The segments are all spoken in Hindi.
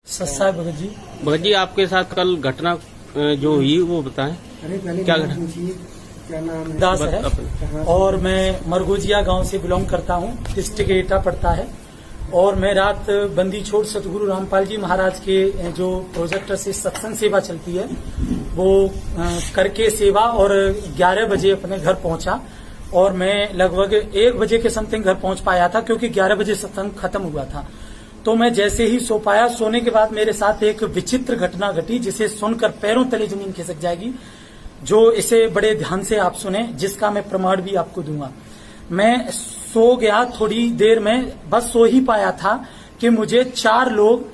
सत्साई भगत जी। भगत जी, आपके साथ कल घटना जो हुई वो बताएं। क्या घटना? क्या नाम है? दास है और मैं मरगोजिया गांव से बिलोंग करता हूं। डिस्ट्रिक्ट एटा पड़ता है। और मैं रात बंदी छोड़ सतगुरु रामपाल जी महाराज के जो प्रोजेक्टर से सत्संग सेवा चलती है वो करके सेवा और 11 बजे अपने घर पहुंचा। और मैं लगभग 1 बजे के समथिंग घर पहुंच पाया था क्योंकि 11 बजे सत्संग खत्म हुआ था। तो मैं जैसे ही सो पाया, सोने के बाद मेरे साथ एक विचित्र घटना घटी जिसे सुनकर पैरों तले जमीन खिसक जाएगी। जो इसे बड़े ध्यान से आप सुने, जिसका मैं प्रमाण भी आपको दूंगा। मैं सो गया, थोड़ी देर में बस सो ही पाया था कि मुझे 4 लोग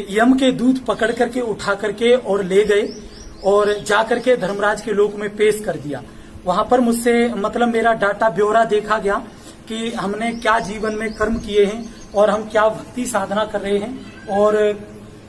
यम के दूत पकड़ करके उठा करके और ले गए और जाकर के धर्मराज के लोक में पेश कर दिया। वहां पर मुझसे मतलब मेरा डाटा ब्यौरा देखा गया कि हमने क्या जीवन में कर्म किए हैं और हम क्या भक्ति साधना कर रहे हैं और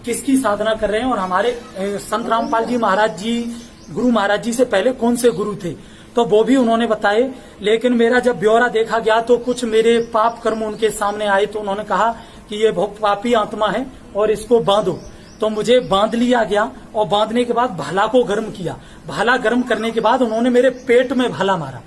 किसकी साधना कर रहे हैं और हमारे संत रामपाल जी महाराज जी, गुरु महाराज जी से पहले कौन से गुरु थे, तो वो भी उन्होंने बताए। लेकिन मेरा जब ब्यौरा देखा गया तो कुछ मेरे पाप कर्म उनके सामने आए। तो उन्होंने कहा कि ये बहुत पापी आत्मा है और इसको बांधो। तो मुझे बांध लिया गया और बांधने के बाद भाला को गर्म किया। भाला गर्म करने के बाद उन्होंने मेरे पेट में भाला मारा।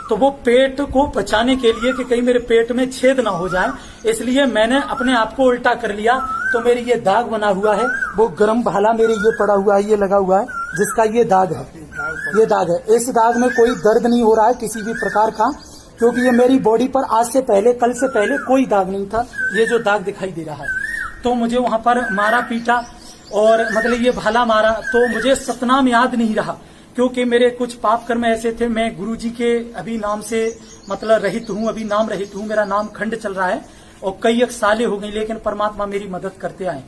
तो वो पेट को बचाने के लिए कि कहीं मेरे पेट में छेद ना हो जाए, इसलिए मैंने अपने आप को उल्टा कर लिया। तो मेरी ये दाग बना हुआ है, वो गर्म भाला मेरे ये पड़ा हुआ है, ये लगा हुआ है, जिसका ये दाग है। ये दाग है। इस दाग में कोई दर्द नहीं हो रहा है किसी भी प्रकार का, क्योंकि ये मेरी बॉडी पर आज से पहले, कल से पहले कोई दाग नहीं था। ये जो दाग दिखाई दे रहा है, तो मुझे वहां पर मारा पीटा और मतलब ये भाला मारा। तो मुझे सतनाम याद नहीं रहा क्योंकि मेरे कुछ पाप कर्म ऐसे थे। मैं गुरु जी के अभी नाम से मतलब रहित हूँ, अभी नाम रहित हूँ। मेरा नाम खंड चल रहा है और कई एक सालें हो गई, लेकिन परमात्मा मेरी मदद करते आए।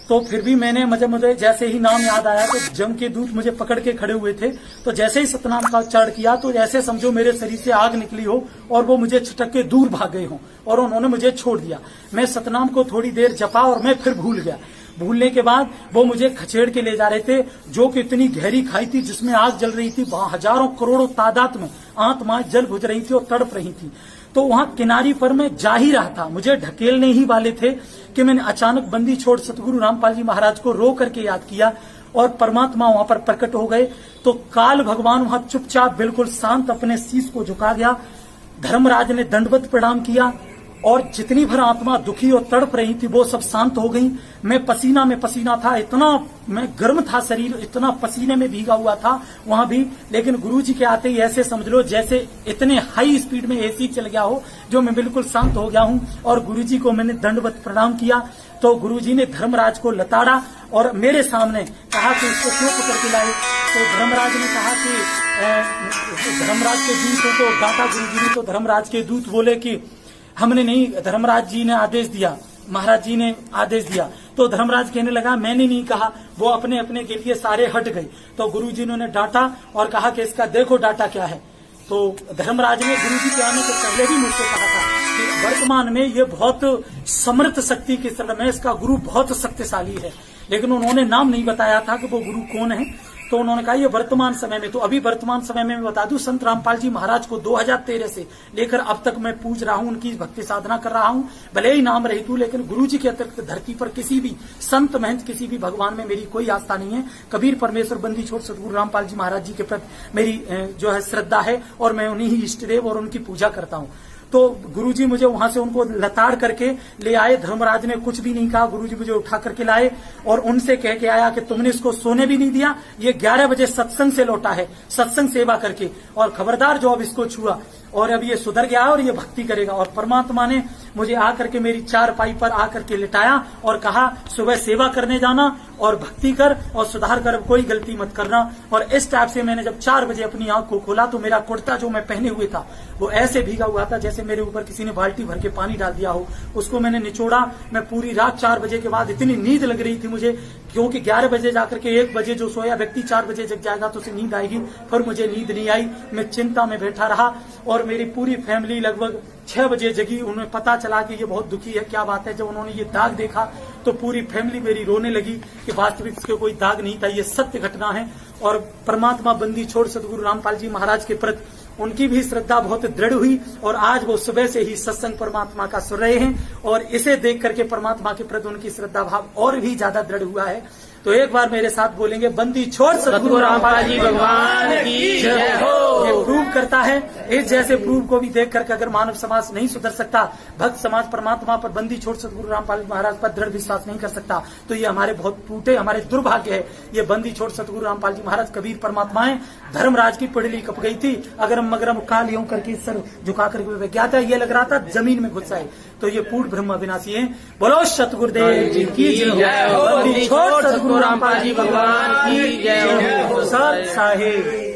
तो फिर भी मैंने मुझे जैसे ही नाम याद आया तो जम के दूत मुझे पकड़ के खड़े हुए थे। तो जैसे ही सतनाम का उच्चारण किया तो ऐसे समझो मेरे शरीर से आग निकली हो और वो मुझे छटक के दूर भाग गए हों और उन्होंने मुझे छोड़ दिया। मैं सतनाम को थोड़ी देर जपा और मैं फिर भूल गया। भूलने के बाद वो मुझे खचेड़ के ले जा रहे थे, जो कि इतनी गहरी खाई थी जिसमें आग जल रही थी। हजारों करोड़ों तादाद में आत्मा जल बुझ रही थी और तड़प रही थी। तो वहां किनारी पर मैं जा ही रहा था, मुझे ढकेलने ही वाले थे कि मैंने अचानक बंदी छोड़ सतगुरु रामपाल जी महाराज को रो करके याद किया और परमात्मा वहां पर प्रकट हो गए। तो काल भगवान वहां चुपचाप बिल्कुल शांत अपने शीश को झुका गया। धर्मराज ने दंडवत प्रणाम किया और जितनी भर आत्मा दुखी और तड़प रही थी वो सब शांत हो गई। मैं पसीना में पसीना था, इतना मैं गर्म था, शरीर इतना पसीने में भीगा हुआ था वहां भी। लेकिन गुरु जी के आते ही ऐसे समझ लो जैसे इतने हाई स्पीड में एसी चल गया हो, जो मैं बिल्कुल शांत हो गया हूं। और गुरु जी को मैंने दंडवत प्रणाम किया। तो गुरु जी ने धर्मराज को लताड़ा और मेरे सामने कहा कि इसको क्यों पकड़ के लाए। तो धर्मराज ने कहा कि धर्मराज के दूत को डांटा गुरु जी ने। तो धर्मराज के दूत बोले कि हमने नहीं, धर्मराज जी ने आदेश दिया, महाराज जी ने आदेश दिया। तो धर्मराज कहने लगा मैंने नहीं कहा, वो अपने अपने के लिए सारे हट गए। तो गुरु जी ने डांटा और कहा कि इसका देखो डाटा क्या है। तो धर्मराज ने गुरु जी के आने से पहले भी मुझसे कहा था कि वर्तमान में ये बहुत समर्थ शक्ति के शरण में, इसका गुरु बहुत शक्तिशाली है। लेकिन उन्होंने नाम नहीं बताया था कि वो गुरु कौन है। तो उन्होंने कहा ये वर्तमान समय में, तो अभी वर्तमान समय में मैं बता दूं, संत रामपाल जी महाराज को 2013 से लेकर अब तक मैं पूज रहा हूं, उनकी भक्ति साधना कर रहा हूं। भले ही नाम रहित हूं, लेकिन गुरु जी के अतिरिक्त धरती पर किसी भी संत महंत, किसी भी भगवान में मेरी कोई आस्था नहीं है। कबीर परमेश्वर बंदी छोड़ सतगुरु रामपाल जी महाराज जी के प्रति मेरी जो है श्रद्धा है और मैं उन्हीं ही इष्ट देव और उनकी पूजा करता हूं। तो गुरुजी मुझे वहां से उनको लताड़ करके ले आए। धर्मराज ने कुछ भी नहीं कहा, गुरुजी मुझे उठा करके लाए और उनसे कह के आया कि तुमने इसको सोने भी नहीं दिया, ये 11 बजे सत्संग से लौटा है, सत्संग सेवा करके, और खबरदार जो अब इसको छुआ और अब ये सुधर गया और ये भक्ति करेगा। और परमात्मा ने मुझे आकर के मेरी चारपाई पर आकर के लिटाया और कहा सुबह सेवा करने जाना और भक्ति कर और सुधार कर, कोई गलती मत करना। और इस टाइप से मैंने जब 4 बजे अपनी आंख को खोला तो मेरा कुर्ता जो मैं पहने हुए था वो ऐसे भीगा हुआ था जैसे मेरे ऊपर किसी ने बाल्टी भर के पानी डाल दिया हो। उसको मैंने निचोड़ा। मैं पूरी रात 4 बजे के बाद इतनी नींद लग रही थी मुझे, क्योंकि 11 बजे जाकर के 1 बजे जो सोया व्यक्ति 4 बजे जग जाएगा तो उसे नींद आएगी, पर मुझे नींद नहीं आई। मैं चिंता में बैठा रहा और मेरी पूरी फैमिली लगभग 6 बजे जगी। उन्हें पता चला कि ये बहुत दुखी है, क्या बात है। जब उन्होंने ये दाग देखा तो पूरी फैमिली मेरी रोने लगी कि वास्तविक इसके कोई दाग नहीं था, ये सत्य घटना है। और परमात्मा बंदी छोड़ सतगुरु रामपाल जी महाराज के प्रति उनकी भी श्रद्धा बहुत दृढ़ हुई और आज वो सुबह से ही सत्संग परमात्मा का सुन रहे हैं और इसे देख करके परमात्मा के प्रति उनकी श्रद्धा भाव और भी ज्यादा दृढ़ हुआ है। तो एक बार मेरे साथ बोलेंगे, बंदी छोड़ सतगुरु रामपाल जी भगवान की जय हो। ये प्रूव करता है, इस जैसे प्रूव को भी देख करके अगर मानव समाज नहीं सुधर सकता, भक्त समाज परमात्मा पर बंदी छोड़ सतगुरु रामपाल महाराज पर दृढ़ विश्वास नहीं कर सकता, तो ये हमारे बहुत टूटे हमारे दुर्भाग्य है। ये बंदी छोड़ सतगुरु रामपाल जी महाराज कबीर परमात्मा है। धर्मराज की पिड़ली कप गई थी, अगरम मगरम काल यूं करके सर झुका करके क्या था, ये लग रहा था जमीन में घुस जाए। तो ये पूर्ण ब्रह्म अविनाशी है। बोलो सतगुरुदेव जी की जय हो। बंदी छोड़ सतगुरु रामपाल जी भगवान की जय हो। सत साहिब।